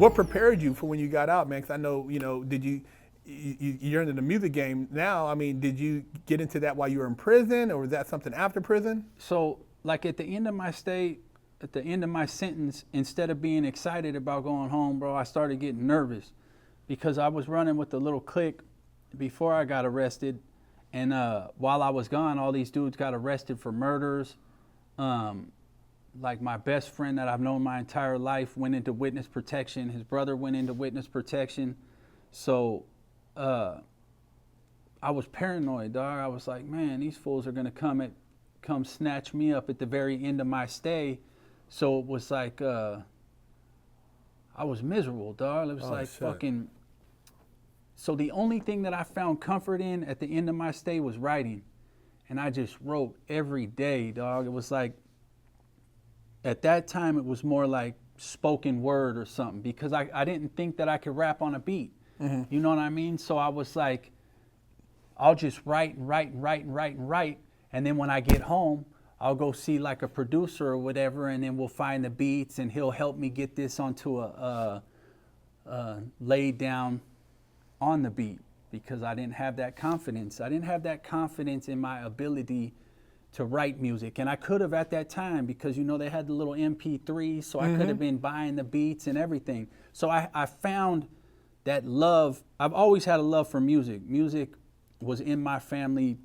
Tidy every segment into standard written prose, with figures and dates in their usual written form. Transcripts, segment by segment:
what prepared you for when you got out, man? Because I know, did you're in the music game now. I mean, did you get into that while you were in prison, or was that something after prison? So, like at the end of my stay, at the end of my sentence, instead of being excited about going home, bro, I started getting nervous because I was running with a little clique before I got arrested. And while I was gone, all these dudes got arrested for murders. Like my best friend that I've known my entire life went into witness protection. His brother went into witness protection. So I was paranoid, dog. I was like, man, these fools are gonna come snatch me up at the very end of my stay. So it was like I was miserable, dog. It was fucking. So the only thing that I found comfort in at the end of my stay was writing. And I just wrote every day, dog. It was like, at that time, it was more like spoken word or something because I didn't think that I could rap on a beat. Mm-hmm. You know what I mean? So I was like, I'll just write and write and write and write and write. And then when I get home, I'll go see like a producer or whatever, and then we'll find the beats and he'll help me get this onto a laid down on the beat because I didn't have that confidence. I didn't have that confidence in my ability to write music. And I could have at that time because, they had the little MP3, so I could have been buying the beats and everything. So I found that love. I've always had a love for music. Music was in my family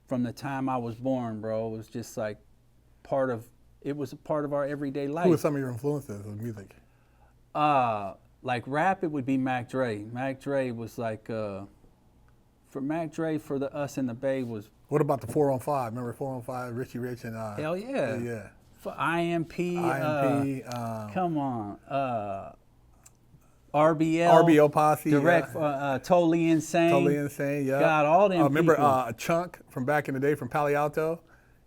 from the time I was born, bro. It was just like it was a part of our everyday life. Who were some of your influences of music? Like rap, it would be Mac Dre. Mac Dre was like, for Mac Dre, for the Us in the Bay was. What about the 415? Remember 415, Richie Rich and hell yeah. Yeah. For IMP. IMP. Come on. RBL. RBL Posse. Direct. Totally Insane. Totally Insane. Yeah. Got all them. Remember Chunk from back in the day from Palo Alto?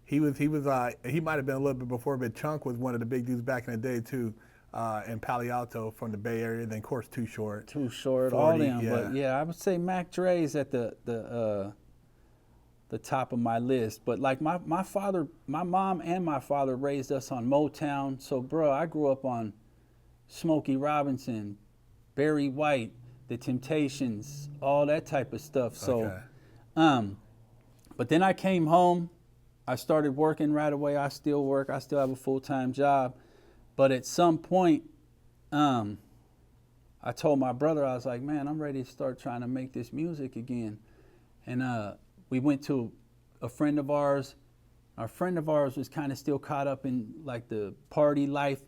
He might have been a little bit before, but Chunk was one of the big dudes back in the day too. In Palo Alto from the Bay Area, then of course Too Short. Too Short, 40, all them. Yeah. But yeah, I would say Mac Dre's at the top of my list. But like my mom and my father raised us on Motown. So bro, I grew up on Smokey Robinson, Barry White, The Temptations, all that type of stuff. So but then I came home, I started working right away. I still work, I still have a full-time job. But at some point, I told my brother, I was like, man, I'm ready to start trying to make this music again. And we went to a friend of ours. Our friend of ours was kind of still caught up in like the party life.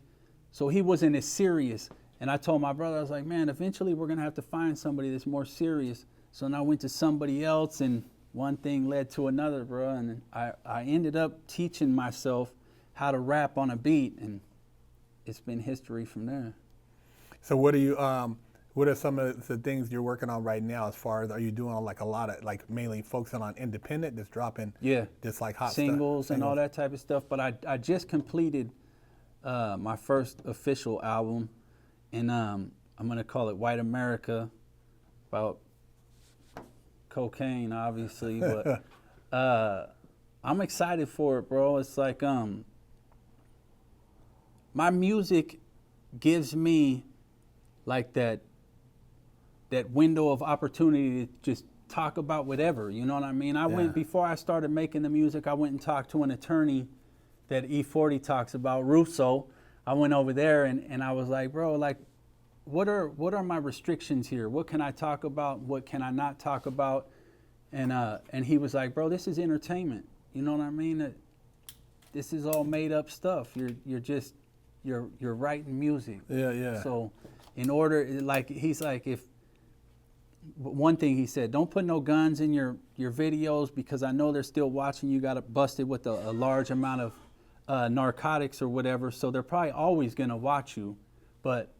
So he wasn't as serious. And I told my brother, I was like, man, eventually we're going to have to find somebody that's more serious. So then I went to somebody else and one thing led to another, bro. And I ended up teaching myself how to rap on a beat, and it's been history from there. So what are some of the things you're working on right now? As far as, are you doing like a lot of like mainly focusing on independent, just dropping just like hot singles and all that type of stuff? But I just completed my first official album, and I'm gonna call it White America, about cocaine, obviously. But I'm excited for it, bro. It's like my music gives me like that window of opportunity to just talk about whatever, you know what I mean? Before I started making the music, I went and talked to an attorney that E40 talks about, Russo. I went over there and I was like, bro, like, what are my restrictions here? What can I talk about? What can I not talk about? And he was like, bro, this is entertainment. You know what I mean? This is all made up stuff. You're writing music. Yeah. So in order, like, he's like, one thing he said, don't put no guns in your videos because I know they're still watching. You got it busted with a large amount of narcotics or whatever. So they're probably always going to watch you. But,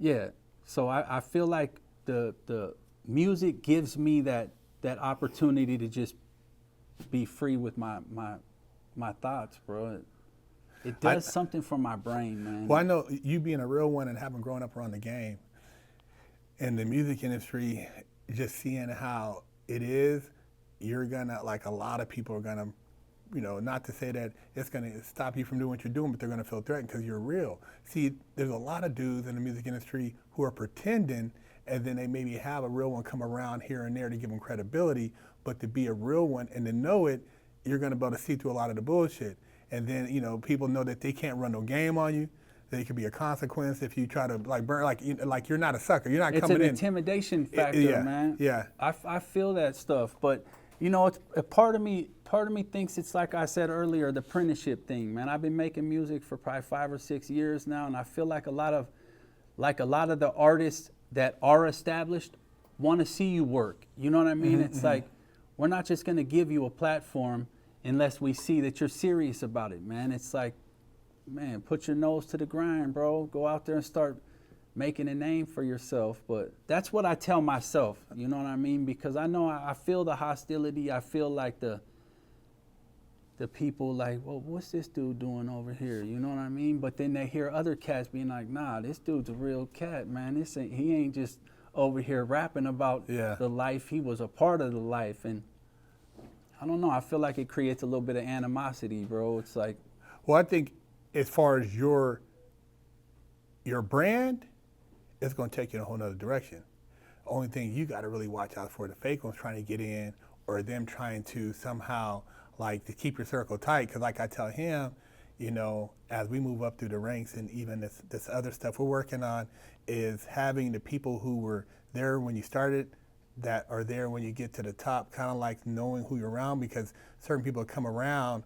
yeah. So I feel like the music gives me that opportunity to just be free with my thoughts, bro. It does something for my brain, man. Well, I know you being a real one and having grown up around the game and the music industry, just seeing how it is, you're gonna, like, a lot of people are gonna not to say that it's going to stop you from doing what you're doing, but they're going to feel threatened because you're real. See, there's a lot of dudes in the music industry who are pretending, and then they maybe have a real one come around here and there to give them credibility, but to be a real one and to know it, you're going to be able to see through a lot of the bullshit. And then, people know that they can't run no game on you. There could be a consequence if you try to burn, like you're not a sucker. You're not coming in. It's an intimidation factor, yeah, man. Yeah. I feel that stuff, but it's a part of me thinks it's like I said earlier, the apprenticeship thing, man. I've been making music for probably 5 or 6 years now, and I feel like a lot of the artists that are established want to see you work. You know what I mean? It's like we're not just going to give you a platform unless we see that you're serious about it, man. It's like, man, put your nose to the grind, bro. Go out there and start making a name for yourself. But that's what I tell myself, you know what I mean? Because I know I feel the hostility. I feel like the people like, well, what's this dude doing over here? You know what I mean? But then they hear other cats being like, nah, this dude's a real cat, man. He ain't just over here rapping about the life. He was a part of the life. And I don't know. I feel like it creates a little bit of animosity, bro. It's like, well, I think as far as your brand, it's going to take you in a whole nother direction. The only thing you got to really watch out for the fake ones trying to get in, or them trying to somehow to keep your circle tight. Because like I tell him, as we move up through the ranks, and even this other stuff we're working on is having the people who were there when you started that are there when you get to the top, kind of like knowing who you're around, because certain people come around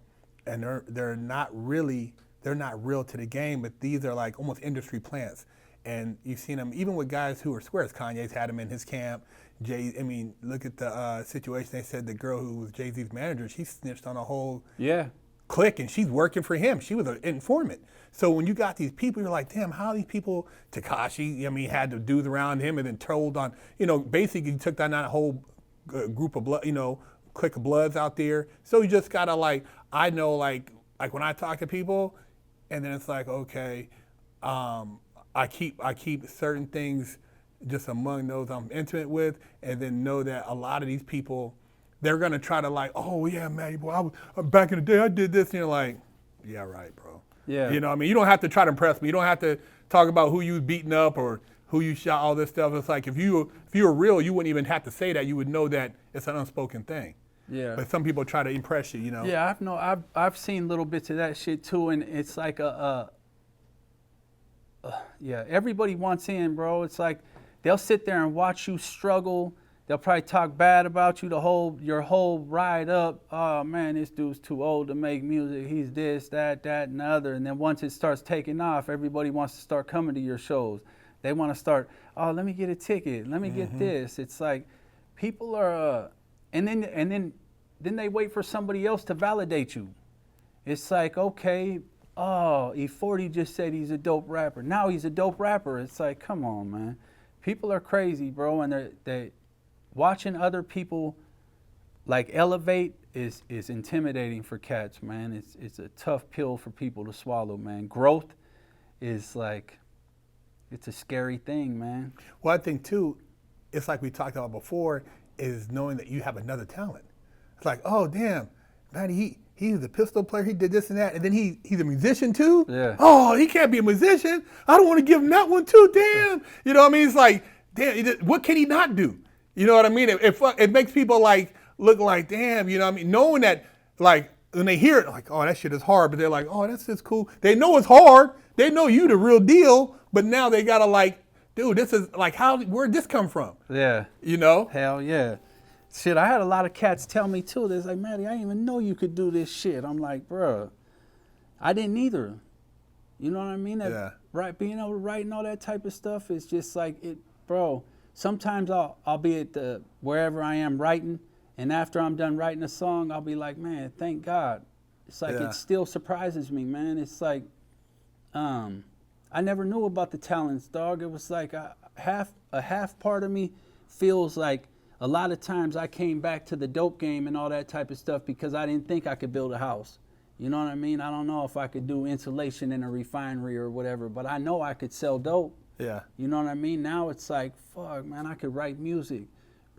and they're not real to the game, but these are like almost industry plants. And you've seen them even with guys who are squares. Kanye's had him in his camp. Look at the situation. They said the girl who was Jay-Z's manager, she snitched on a whole clique, and she's working for him. She was an informant. So when you got these people, you're like, damn, how are these people? Tekashi, had the dudes around him, and then told on, basically took down that whole group of blood, clique of bloods out there. So you just gotta I know like when I talk to people, and then it's like, okay, I keep certain things just among those I'm intimate with, and then know that a lot of these people, they're gonna try to oh yeah, Matty Boy, back in the day I did this, and you're like, yeah, right, bro. Yeah. You don't have to try to impress me. You don't have to talk about who you beating up or who you shot, all this stuff. It's like if you were real, you wouldn't even have to say that. You would know that it's an unspoken thing. Yeah. But some people try to impress you, Yeah, I've seen little bits of that shit too, and it's like everybody wants in, bro. It's like they'll sit there and watch you struggle. They'll probably talk bad about you your whole ride up. Oh man, this dude's too old to make music. He's this, that, and the other. And then once it starts taking off, everybody wants to start coming to your shows. They want to start, oh, let me get a ticket. Let me get this. It's like people are, and then they wait for somebody else to validate you. It's like, okay, oh, E40 just said he's a dope rapper. Now he's a dope rapper. It's like, come on, man. People are crazy, bro, and they watching other people elevate is intimidating for cats, man. It's a tough pill for people to swallow, man. Growth is it's a scary thing, man. Well, I think too, it's like we talked about before, is knowing that you have another talent. It's like, oh damn, man, he's a pistol player, he did this and that, and then he's a musician too? Yeah. Oh, he can't be a musician. I don't want to give him that one too, damn. You know what I mean? It's like, damn, what can he not do? You know what I mean? It makes people look like, damn, you know what I mean? Knowing that, when they hear it, oh, that shit is hard, but they're like, oh, that's just cool. They know it's hard. They know you the real deal, but now they gotta dude, this is where'd this come from? Yeah. Hell yeah. Shit, I had a lot of cats tell me too. They're like, Matty, I didn't even know you could do this shit. I'm like, bruh, I didn't either. You know what I mean? Right, being able to write and all that type of stuff is just bro. Sometimes I'll be at wherever I am writing, and after I'm done writing a song, I'll be like, man, thank God. It's like it still surprises me, man. It's like, I never knew about the talents, dog. It was like a half part of me feels like a lot of times I came back to the dope game and all that type of stuff because I didn't think I could build a house. You know what I mean? I don't know if I could do insulation in a refinery or whatever, but I know I could sell dope. Yeah. You know what I mean? Now it's like, fuck, man, I could write music.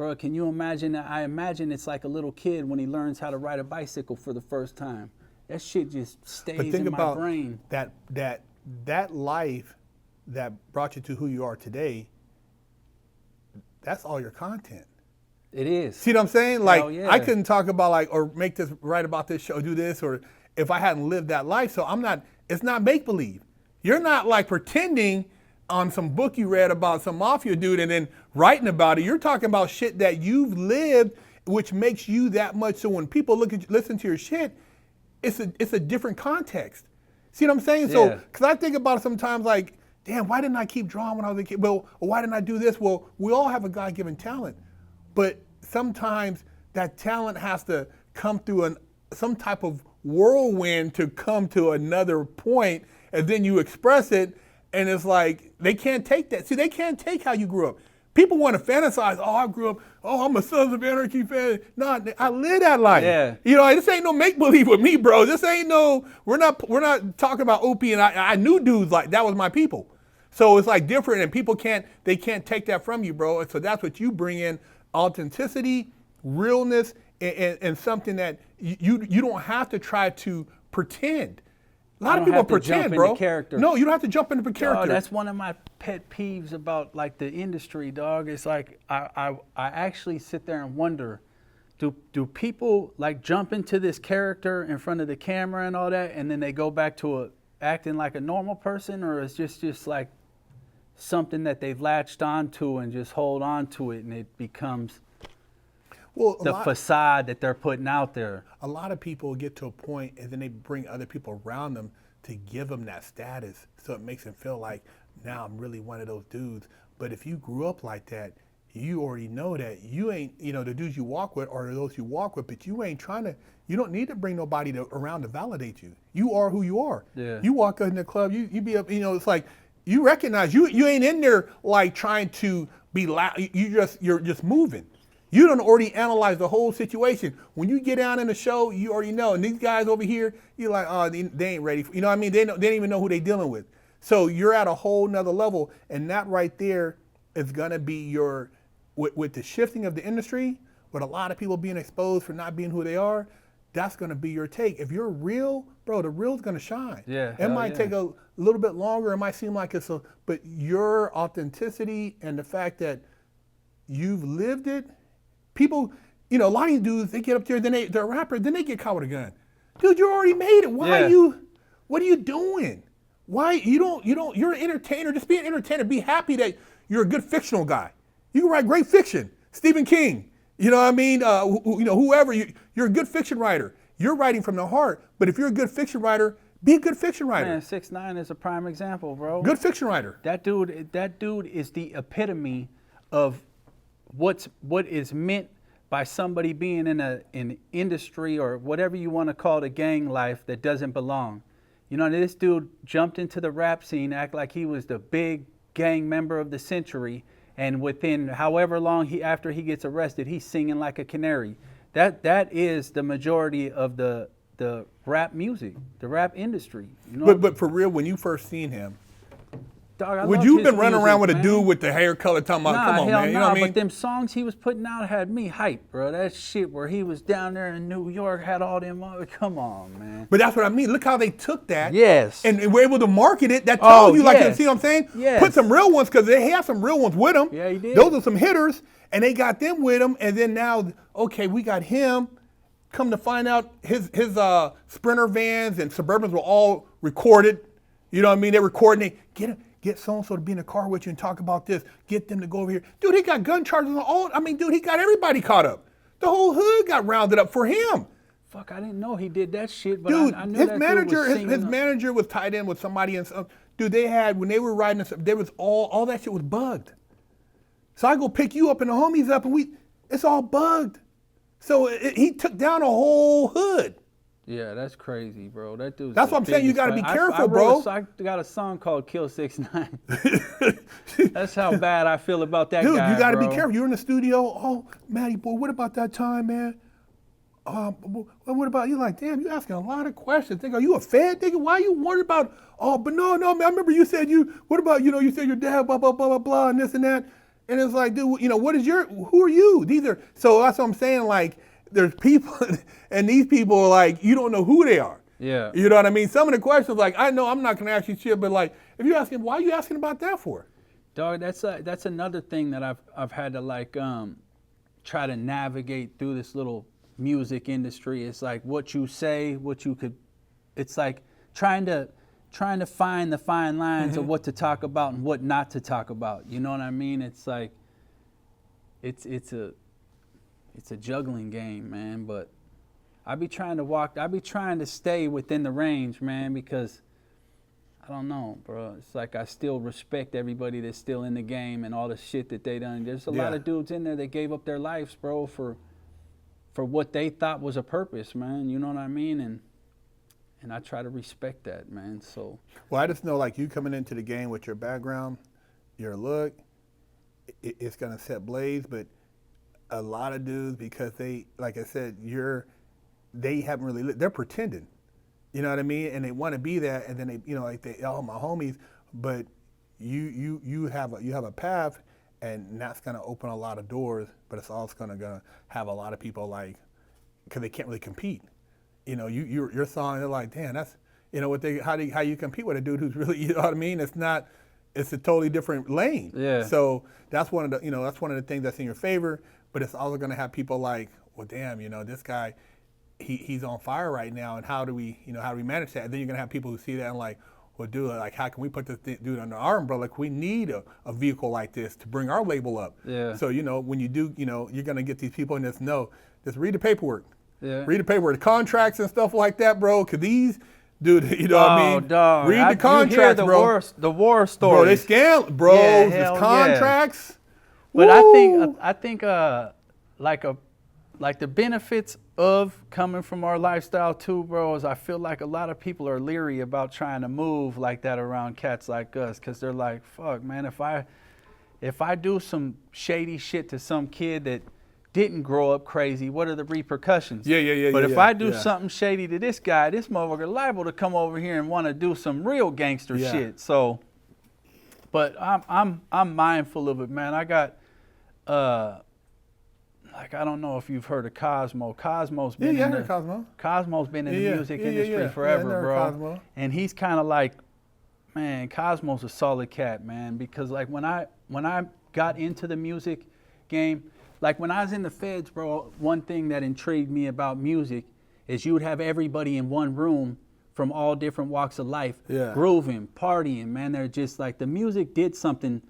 Bro, can you imagine? I imagine it's like a little kid when he learns how to ride a bicycle for the first time. That shit just stays in my brain. That life that brought you to who you are today, that's all your content. It is. See what I'm saying? Like, yeah. I couldn't talk about like, or make this, write about this show, do this, or if I hadn't lived that life. So it's not make-believe. You're not like pretending on some book you read about some mafia dude and then writing about it. You're talking about shit that you've lived, which makes you that much. So when people listen to your shit, it's a different context. See what I'm saying? Yeah. So, because I think about it sometimes like, damn, why didn't I keep drawing when I was a kid? Well, why didn't I do this? Well, we all have a God-given talent. But sometimes that talent has to come through some type of whirlwind to come to another point, and then you express it, and it's like, they can't take that. See, they can't take how you grew up. People want to fantasize, oh, I grew up, oh, I'm a Sons of Anarchy fan. No, I live that life. Yeah. You know, this ain't no make-believe with me, bro. This ain't no, we're not talking about Opie, and I knew dudes like, that was my people. So it's like different, and they can't take that from you, bro. And so that's what you bring in, authenticity, realness, and something that you don't have to try to pretend. A lot of people pretend, bro. No, you don't have to jump into the character. Dog, that's one of my pet peeves about like the industry, dog. It's like I actually sit there and wonder, do people like jump into this character in front of the camera and all that, and then they go back to acting like a normal person, or it's just like something that they've latched onto and just hold on to it, and it becomes the facade that they're putting out there. A lot of people get to a point and then they bring other people around them to give them that status, so it makes them feel like, now I'm really one of those dudes. But if you grew up like that, you already know that you ain't, the dudes you walk with are those you walk with, but you don't need to bring nobody around to validate you. You are who you are. Yeah. You walk in the club, you be up, it's like, you recognize, you ain't in there like trying to be loud, you're just moving. You done already analyzed the whole situation. When you get down in the show, you already know. And these guys over here, you're like, oh, they ain't ready. You know what I mean? They don't even know who they dealing with. So you're at a whole nother level. And that right there is going to be with the shifting of the industry, with a lot of people being exposed for not being who they are, that's going to be your take. If you're real, bro, the real's going to shine. Yeah. It might take a little bit longer. It might seem like but your authenticity and the fact that you've lived it, people, a lot of these dudes, they get up there, then they're a rapper, then they get caught with a gun. Dude, you already made it. What are you doing? Why, you're an entertainer. Just be an entertainer. Be happy that you're a good fictional guy. You can write great fiction. Stephen King, you know what I mean? Whoever, you're a good fiction writer. You're writing from the heart, but if you're a good fiction writer, be a good fiction writer. Man, 6ix9ine is a prime example, bro. Good fiction writer. That dude is the epitome of what is meant by somebody being in an industry or whatever you want to call it, a gang life that doesn't belong. This dude jumped into the rap scene, act like he was the big gang member of the century, and within however long after he gets arrested, he's singing like a canary. That is the majority of the rap music, the rap industry. But for real, when you first seen him, dog, would you have been running around with a dude with the hair color talking about, come on, man, you know what I mean? But them songs he was putting out had me hyped, bro. That shit where he was down there in New York, had all them, come on, man. But that's what I mean. Look how they took that. Yes. And were able to market it. That tells you, yes. see what I'm saying? Yes. Put some real ones, because they have some real ones with them. Yeah, he did. Those are some hitters, and they got them with them, and then now, okay, we got him. Come to find out, his Sprinter vans and Suburbans were all recorded. You know what I mean? They're recording. Get so-and-so to be in the car with you and talk about this. Get them to go over here. Dude, he got gun charges on all. Dude, he got everybody caught up. The whole hood got rounded up for him. Fuck, I didn't know he did that shit, but dude, I knew his that manager, dude was his manager was tied in with somebody, and dude, when they were riding, there was all that shit was bugged. So I go pick you up and the homies up, and it's all bugged. So he took down a whole hood. Yeah, that's crazy, bro. That dude's. That's what I'm saying. You got to be careful, bro. I got a song called "Kill 6ix9ine." That's how bad I feel about that guy. Dude, you got to be careful. You're in the studio. Oh, Matty Boy, what about that time, man? What about you? Like, damn, you asking a lot of questions. Think, are you a fan? Nigga, why are you worried about? Oh, but no, man. I remember you said what about you said your dad, blah blah blah blah blah, and this and that. And it's like, dude, who are you? So that's what I'm saying, like, there's people, and these people are like, you don't know who they are. Yeah. You know what I mean? Some of the questions, like, I know I'm not going to ask you shit, but like, if you're asking, why are you asking about that for? Dog, that's another thing that I've had to like try to navigate through this little music industry. It's like what you say, what you could. It's like trying to find the fine lines of what to talk about and what not to talk about. You know what I mean? It's like it's a juggling game, man. But I be trying to stay within the range, man, because I don't know, bro. It's like I still respect everybody that's still in the game and all the shit that they done. There's a lot of dudes in there that gave up their lives, bro, for what they thought was a purpose, man. You know what I mean? And I try to respect that, man. So. Well, I just know, like, you coming into the game with your background, your look, it's gonna set blaze. But a lot of dudes, because they, like I said, they haven't really. They're pretending. You know what I mean? And they want to be that, and then they, like my homies. But you have a path, and that's gonna open a lot of doors. But it's also gonna have a lot of people like, because they can't really compete. Your song, they're like, damn, that's how you compete with a dude who's really, you know what I mean? It's a totally different lane. Yeah. So that's one of the things that's in your favor. But it's also gonna have people like, well, damn, this guy. He's on fire right now, and how do we manage that? And then you're gonna have people who see that and like, well, dude, like, how can we put this dude under our umbrella? Like, we need a vehicle like this to bring our label up. Yeah. So when you do, you're gonna get these people and just read the paperwork. Yeah. Read the paperwork, the contracts and stuff like that, bro. Cause these, dude, what I mean? Dog. Read the contracts, the bro. The war stories. Bro, they scam, bro. Yeah, There's contracts. But Woo! I think like the benefits of coming from our lifestyle too, bro, is I feel like a lot of people are leery about trying to move like that around cats like us, because they're like, fuck, man, if I do some shady shit to some kid that didn't grow up crazy, what are the repercussions? Yeah. But if I do something shady to this guy, this motherfucker liable to come over here and want to do some real gangster shit. So, but I'm mindful of it, man. I got like, I don't know if you've heard of Cosmo. Cosmo's been Cosmo's been in the music industry forever, bro. Cosmo. And he's kind of like, man, Cosmo's a solid cat, man. Because like when I got into the music game, like when I was in the feds, bro, one thing that intrigued me about music is you would have everybody in one room from all different walks of life, grooving, partying, man. They're just like, the music did something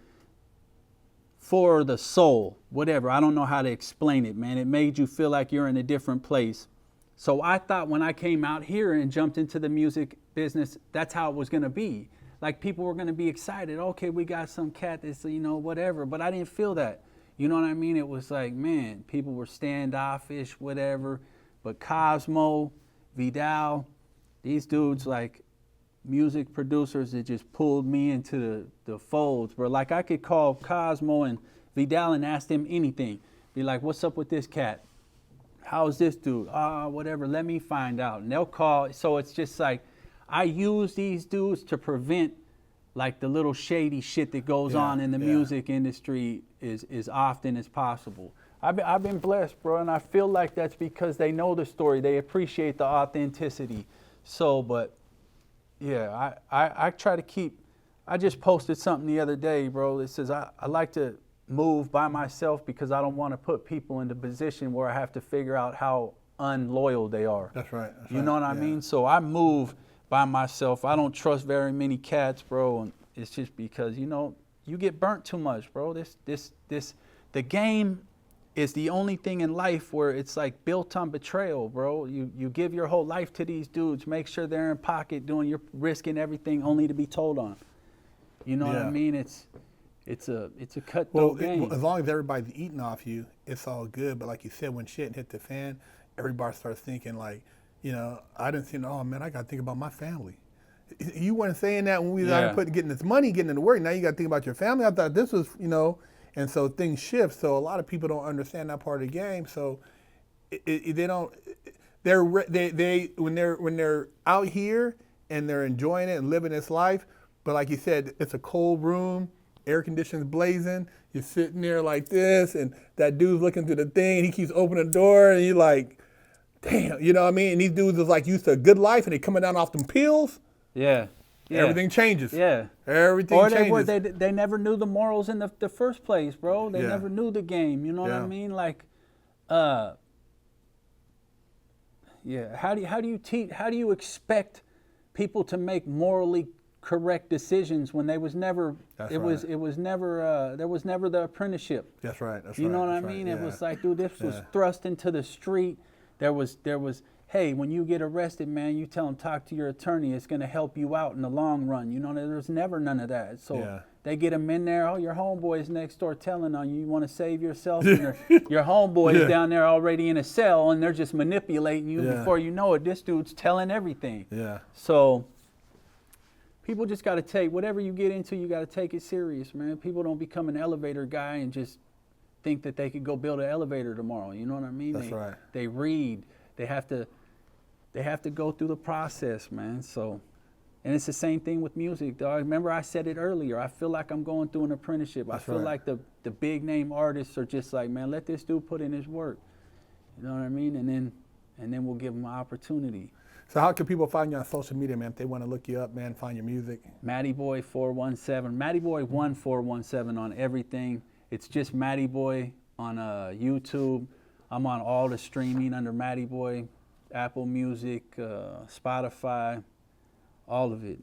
for the soul, whatever. I don't know how to explain it, man. It made you feel like you're in a different place. So I thought when I came out here and jumped into the music business, that's how it was going to be. Like, people were going to be excited. Okay, we got some cat that's, whatever. But I didn't feel that. You know what I mean? It was like, man, people were standoffish, whatever. But Cosmo, Vidal, these dudes, like, music producers that just pulled me into the folds, bro. Like, I could call Cosmo and Vidal and ask them anything. Be like, what's up with this cat? How's this dude? Whatever, let me find out. And they'll call. So it's just like, I use these dudes to prevent like the little shady shit that goes on in the music industry as often as possible. I've been blessed, bro, and I feel like that's because they know the story. They appreciate the authenticity. So, but yeah, I try to keep, I just posted something the other day, bro, that says I like to move by myself because I don't want to put people in the position where I have to figure out how unloyal they are. That's right. You know what I mean? So I move by myself. I don't trust very many cats, bro, and it's just because, you get burnt too much, bro. The game is the only thing in life where it's like built on betrayal, bro. You give your whole life to these dudes, make sure they're in pocket, you're risking everything only to be told on. You know what I mean? It's a cutthroat game. As long as everybody's eating off you, it's all good. But like you said, when shit hit the fan, everybody starts thinking like, I didn't think, oh man, I got to think about my family. You weren't saying that when we was out getting this money, getting into work. Now you got to think about your family. I thought this was, and so things shift. So a lot of people don't understand that part of the game. So they don't. When they're out here and they're enjoying it and living this life. But like you said, it's a cold room. air conditioning's blazing, you're sitting there like this, and that dude's looking through the thing, and he keeps opening the door, and you're like, damn, you know what I mean? And these dudes is like used to a good life, and they coming down off them pills. Yeah. Yeah. Everything changes. Yeah. Everything or changes. They never knew the morals in the first place, bro. They Yeah. never knew the game. You know what I Yeah. mean? Like, yeah. How do you teach? How do you expect people to make morally correct decisions when they was never? That's it was right. it was never there was never the apprenticeship. That's right. That's You right. know what I that's right, mean? yeah. It was like, dude, this was Yeah. thrust into the street. There was, hey, when you get arrested, man, you tell them talk to your attorney. It's gonna help you out in the long run. You know, there's never none of that. So Yeah. they get them in there. Oh, your homeboy's next door telling on you. You want to save yourself, and your homeboy's Yeah. down there already in a cell, and they're just manipulating you. Yeah. Before you know it, this dude's telling everything. Yeah. So people just got to take whatever you get into. You got to take it serious, man. People don't become an elevator guy and just think that they could go build an elevator tomorrow. You know what I mean? That's right. They read. They have to go through the process, man. So, and it's the same thing with music, dog. Remember I said it earlier. I feel like I'm going through an apprenticeship. That's I feel right. like the big name artists are just like, man, let this dude put in his work. You know what I mean? And then we'll give him an opportunity. So how can people find you on social media, man? If they want to look you up, man, find your music. Matty Boy 417. Matty Boy 1417 on everything. It's just Matty Boy on YouTube. I'm on all the streaming under Matty Boy, Apple Music, Spotify, all of it.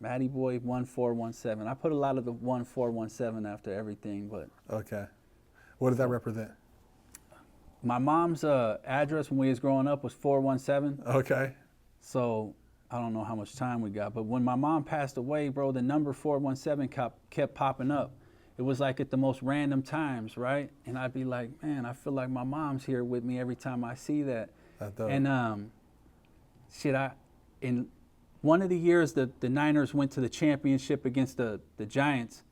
Matty Boy 1417. I put a lot of the 1417 after everything, but Okay. What does that represent? my mom's address when we was growing up was 417. Okay. So I don't know how much time we got, but when my mom passed away, bro, the number 417 kept popping up. It was like at the most random times, right? And I'd be like, man, I feel like my mom's here with me every time I see that. That's dope. And in one of the years the Niners went to the championship against the Giants,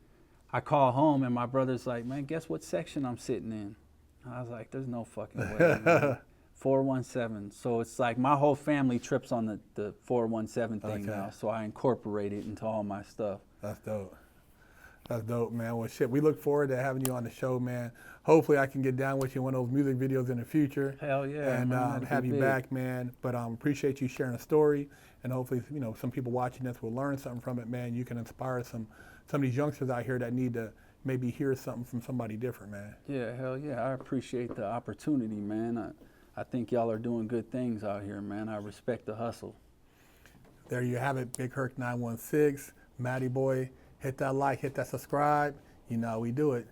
I call home and my brother's like, man, guess what section I'm sitting in? I was like, there's no fucking way, man. 417. So it's like my whole family trips on the 417 thing Okay. now. So I incorporate it into all my stuff. That's dope. That's dope, man. Well, shit, we look forward to having you on the show, man. Hopefully I can get down with you in one of those music videos in the future. Hell yeah. And man, that'd have be you big. back, man. But appreciate you sharing a story. And hopefully, you know, some people watching this will learn something from it, man. You can inspire some of these youngsters out here that need to maybe hear something from somebody different, man. Yeah, hell yeah. I appreciate the opportunity, man. I think y'all are doing good things out here, man. I respect the hustle. There you have it, Big Herc 916, Matty Boy. Hit that like, hit that subscribe. You know how we do it.